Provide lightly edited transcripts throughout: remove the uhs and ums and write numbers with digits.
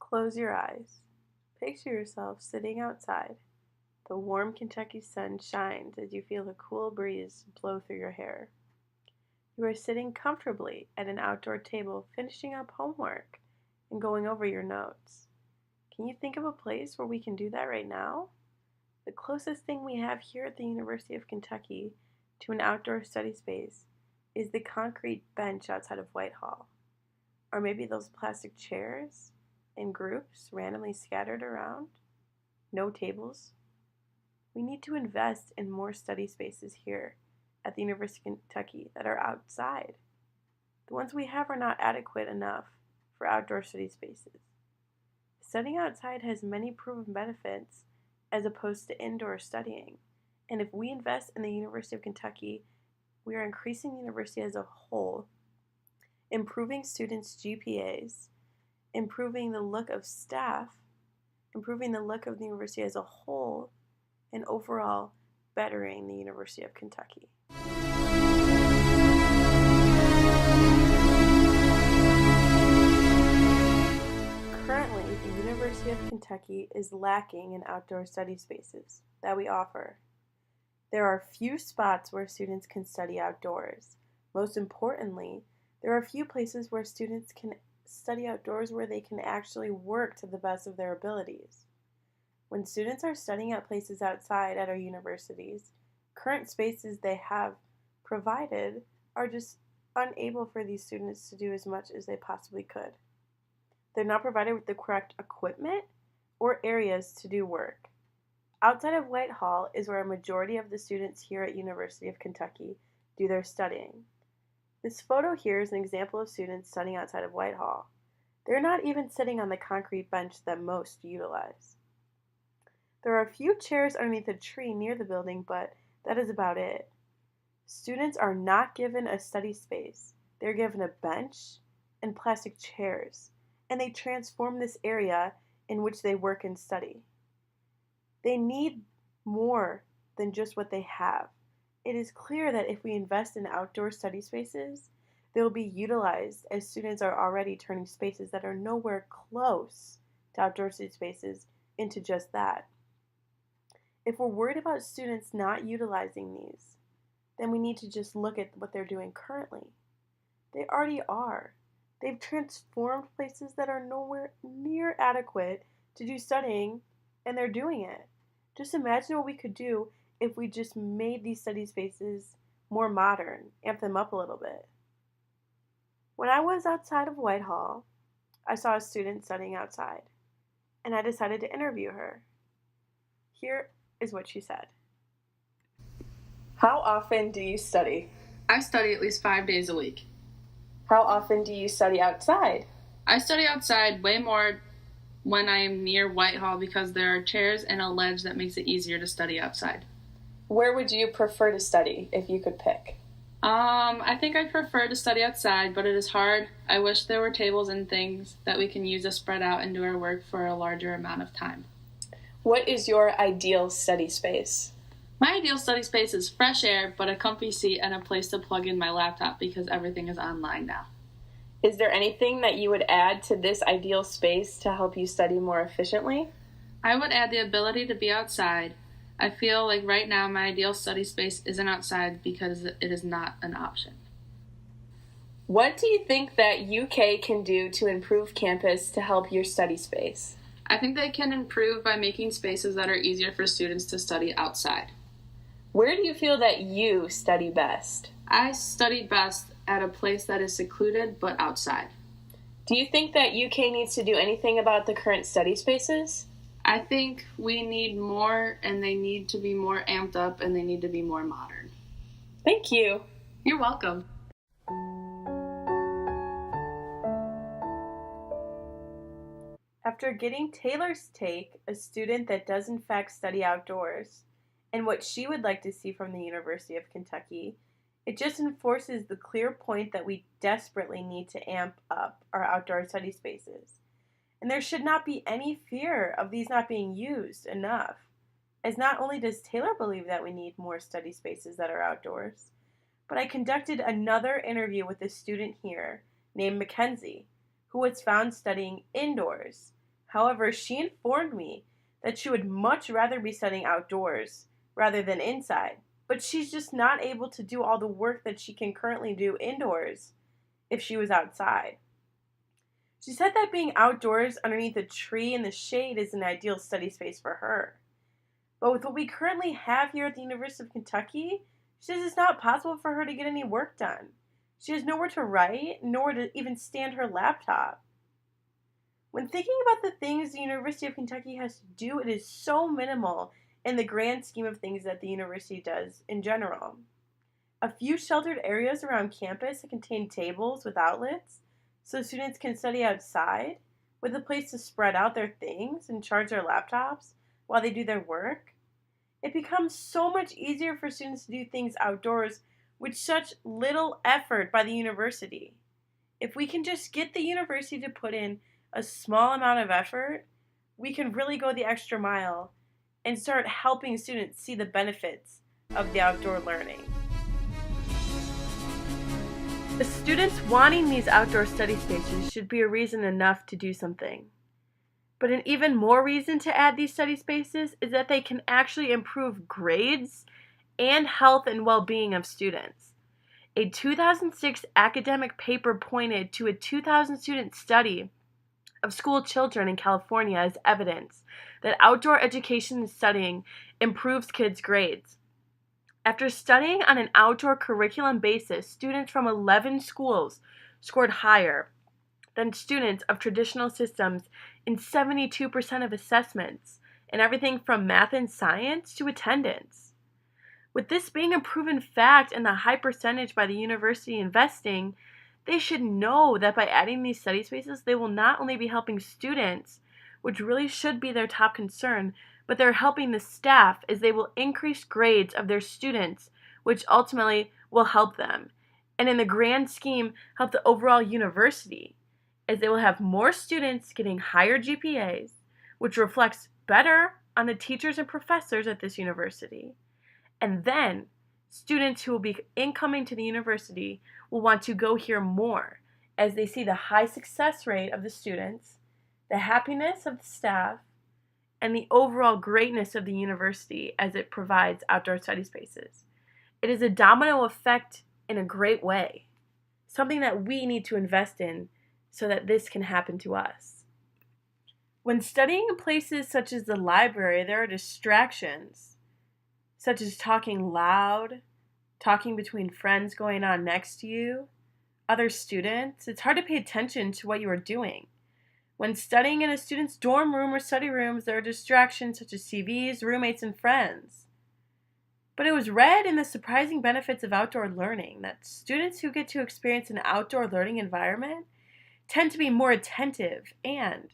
Close your eyes. Picture yourself sitting outside. The warm Kentucky sun shines as you feel a cool breeze blow through your hair. You are sitting comfortably at an outdoor table finishing up homework and going over your notes. Can you think of a place where we can do that right now? The closest thing we have here at the University of Kentucky to an outdoor study space is the concrete bench outside of Whitehall. Or maybe those plastic chairs in groups randomly scattered around. No tables. We need to invest in more study spaces here at the University of Kentucky that are outside. The ones we have are not adequate enough for outdoor study spaces. Studying outside has many proven benefits as opposed to indoor studying. And if we invest in the University of Kentucky, we are increasing the university as a whole, improving students' GPAs, improving the look of staff, improving the look of the university as a whole, and overall bettering the University of Kentucky. Currently, the University of Kentucky is lacking in outdoor study spaces that we offer. There are few spots where students can study outdoors. Most importantly, there are few places where students can study outdoors where they can actually work to the best of their abilities. When students are studying at places outside at our universities, current spaces they have provided are just unable for these students to do as much as they possibly could. They're not provided with the correct equipment or areas to do work. Outside of Whitehall is where a majority of the students here at University of Kentucky do their studying. This photo here is an example of students studying outside of Whitehall. They're not even sitting on the concrete bench that most utilize. There are a few chairs underneath a tree near the building, but that is about it. Students are not given a study space. They're given a bench and plastic chairs, and they transform this area in which they work and study. They need more than just what they have. It is clear that if we invest in outdoor study spaces, they will be utilized as students are already turning spaces that are nowhere close to outdoor study spaces into just that. If we're worried about students not utilizing these, then we need to just look at what they're doing currently. They already are. They've transformed places that are nowhere near adequate to do studying, and they're doing it. Just imagine what we could do if we just made these study spaces more modern, amp them up a little bit. When I was outside of Whitehall, I saw a student studying outside, and I decided to interview her. Here is what she said. How often do you study? I study at least 5 days a week. How often do you study outside? I study outside way more when I am near Whitehall because there are chairs and a ledge that makes it easier to study outside. Where would you prefer to study if you could pick? I think I'd prefer to study outside, but it is hard. I wish there were tables and things that we can use to spread out and do our work for a larger amount of time. What is your ideal study space? My ideal study space is fresh air, but a comfy seat and a place to plug in my laptop because everything is online now. Is there anything that you would add to this ideal space to help you study more efficiently? I would add the ability to be outside. I feel like right now my ideal study space isn't outside because it is not an option. What do you think that UK can do to improve campus to help your study space? I think they can improve by making spaces that are easier for students to study outside. Where do you feel that you study best? I study best at a place that is secluded but outside. Do you think that UK needs to do anything about the current study spaces? I think we need more, and they need to be more amped up, and they need to be more modern. Thank you. You're welcome. After getting Taylor's take, a student that does in fact study outdoors, and what she would like to see from the University of Kentucky, it just enforces the clear point that we desperately need to amp up our outdoor study spaces. And there should not be any fear of these not being used enough, as not only does Taylor believe that we need more study spaces that are outdoors, but I conducted another interview with a student here named Mackenzie, who was found studying indoors However, she informed me that she would much rather be studying outdoors rather than inside, but she's just not able to do all the work that she can currently do indoors if she was outside. She said that being outdoors underneath a tree in the shade is an ideal study space for her. But with what we currently have here at the University of Kentucky, she says it's not possible for her to get any work done. She has nowhere to write, nor to even stand her laptop. When thinking about the things the University of Kentucky has to do, it is so minimal in the grand scheme of things that the university does in general. A few sheltered areas around campus that contain tables with outlets so students can study outside, with a place to spread out their things and charge their laptops while they do their work. It becomes so much easier for students to do things outdoors with such little effort by the university. If we can just get the university to put in a small amount of effort, we can really go the extra mile and start helping students see the benefits of the outdoor learning. The students wanting these outdoor study spaces should be a reason enough to do something. But an even more reason to add these study spaces is that they can actually improve grades and health and well-being of students. A 2006 academic paper pointed to a 2,000 student study of school children in California as evidence that outdoor education and studying improves kids' grades. After studying on an outdoor curriculum basis, students from 11 schools scored higher than students of traditional systems in 72% of assessments, and everything from math and science to attendance. With this being a proven fact and the high percentage by the university investing, they should know that by adding these study spaces, they will not only be helping students, which really should be their top concern, but they're helping the staff as they will increase grades of their students, which ultimately will help them. And in the grand scheme, help the overall university, as they will have more students getting higher GPAs, which reflects better on the teachers and professors at this university. And then, students who will be incoming to the university will want to go here more, as they see the high success rate of the students, the happiness of the staff, and the overall greatness of the university as it provides outdoor study spaces. It is a domino effect in a great way, something that we need to invest in so that this can happen to us. When studying in places such as the library, there are distractions, such as talking loud, talking between friends going on next to you, other students. It's hard to pay attention to what you are doing. When studying in a student's dorm room or study rooms, there are distractions such as TVs, roommates, and friends. But it was read in the surprising benefits of outdoor learning that students who get to experience an outdoor learning environment tend to be more attentive and,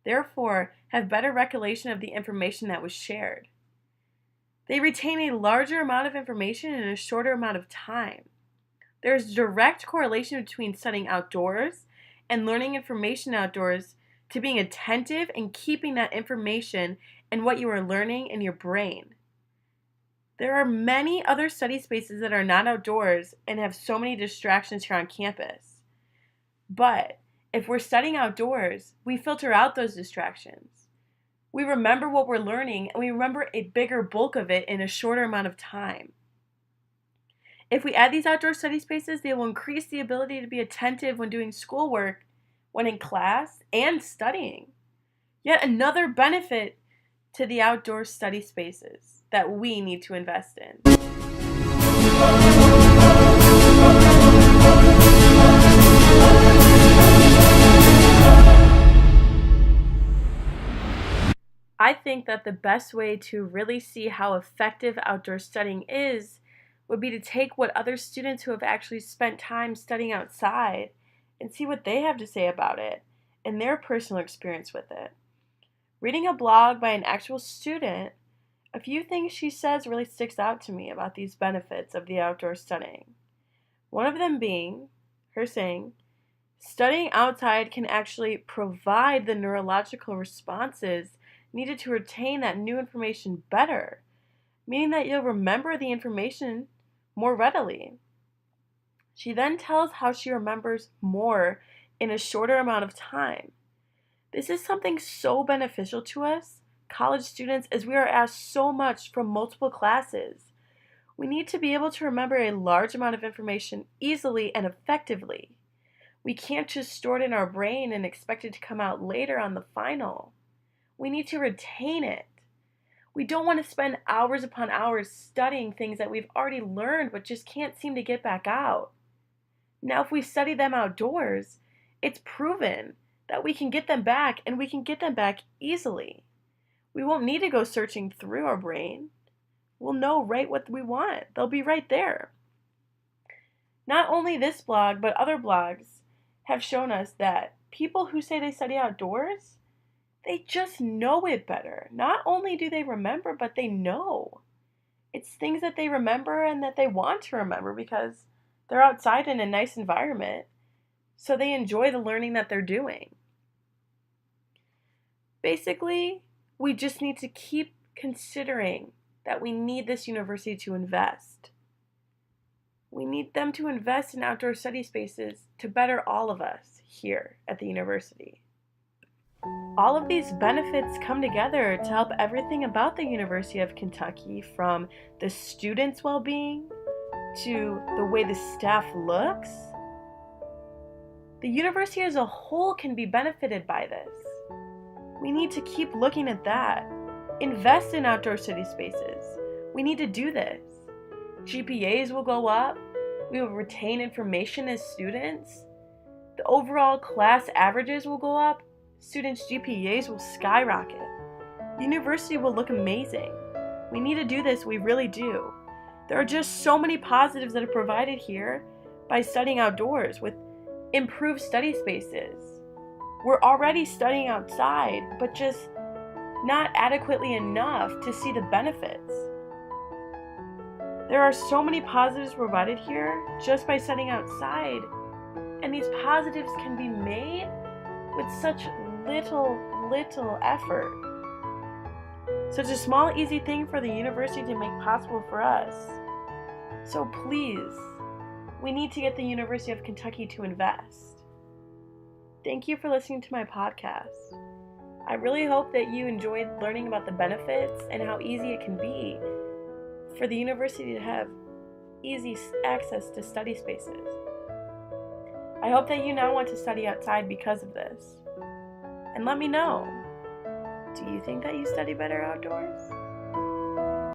therefore, have better recollection of the information that was shared. They retain a larger amount of information in a shorter amount of time. There is a direct correlation between studying outdoors and learning information outdoors to being attentive and keeping that information and what you are learning in your brain. There are many other study spaces that are not outdoors and have so many distractions here on campus. But if we're studying outdoors, we filter out those distractions. We remember what we're learning, and we remember a bigger bulk of it in a shorter amount of time. If we add these outdoor study spaces, they will increase the ability to be attentive when doing schoolwork, when in class, and studying. Yet another benefit to the outdoor study spaces that we need to invest in. I think that the best way to really see how effective outdoor studying is would be to take what other students who have actually spent time studying outside and see what they have to say about it and their personal experience with it. Reading a blog by an actual student, a few things she says really sticks out to me about these benefits of the outdoor studying. One of them being, her saying, studying outside can actually provide the neurological responses needed to retain that new information better, meaning that you'll remember the information more readily. She then tells how she remembers more in a shorter amount of time. This is something so beneficial to us, college students, as we are asked so much from multiple classes. We need to be able to remember a large amount of information easily and effectively. We can't just store it in our brain and expect it to come out later on the final. We need to retain it. We don't want to spend hours upon hours studying things that we've already learned but just can't seem to get back out. Now, if we study them outdoors, it's proven that we can get them back, and we can get them back easily. We won't need to go searching through our brain. We'll know right what we want. They'll be right there. Not only this blog, but other blogs have shown us that people who say they study outdoors, they just know it better. Not only do they remember, but they know. It's things that they remember and that they want to remember because they're outside in a nice environment, so they enjoy the learning that they're doing. Basically, we just need to keep considering that we need this university to invest. We need them to invest in outdoor study spaces to better all of us here at the university. All of these benefits come together to help everything about the University of Kentucky, from the students' well-being to the way the staff looks. The university as a whole can be benefited by this. We need to keep looking at that. Invest in outdoor study spaces. We need to do this. GPAs will go up. We will retain information as students. The overall class averages will go up. Students' GPAs will skyrocket. The university will look amazing. We need to do this, we really do. There are just so many positives that are provided here by studying outdoors with improved study spaces. We're already studying outside, but just not adequately enough to see the benefits. There are so many positives provided here just by studying outside, and these positives can be made with such little effort. Such a small, easy thing for the university to make possible for us. So please, we need to get the University of Kentucky to invest. Thank you for listening to my podcast. I really hope that you enjoyed learning about the benefits and how easy it can be for the university to have easy access to study spaces. I hope that you now want to study outside because of this. And let me know, do you think that you study better outdoors?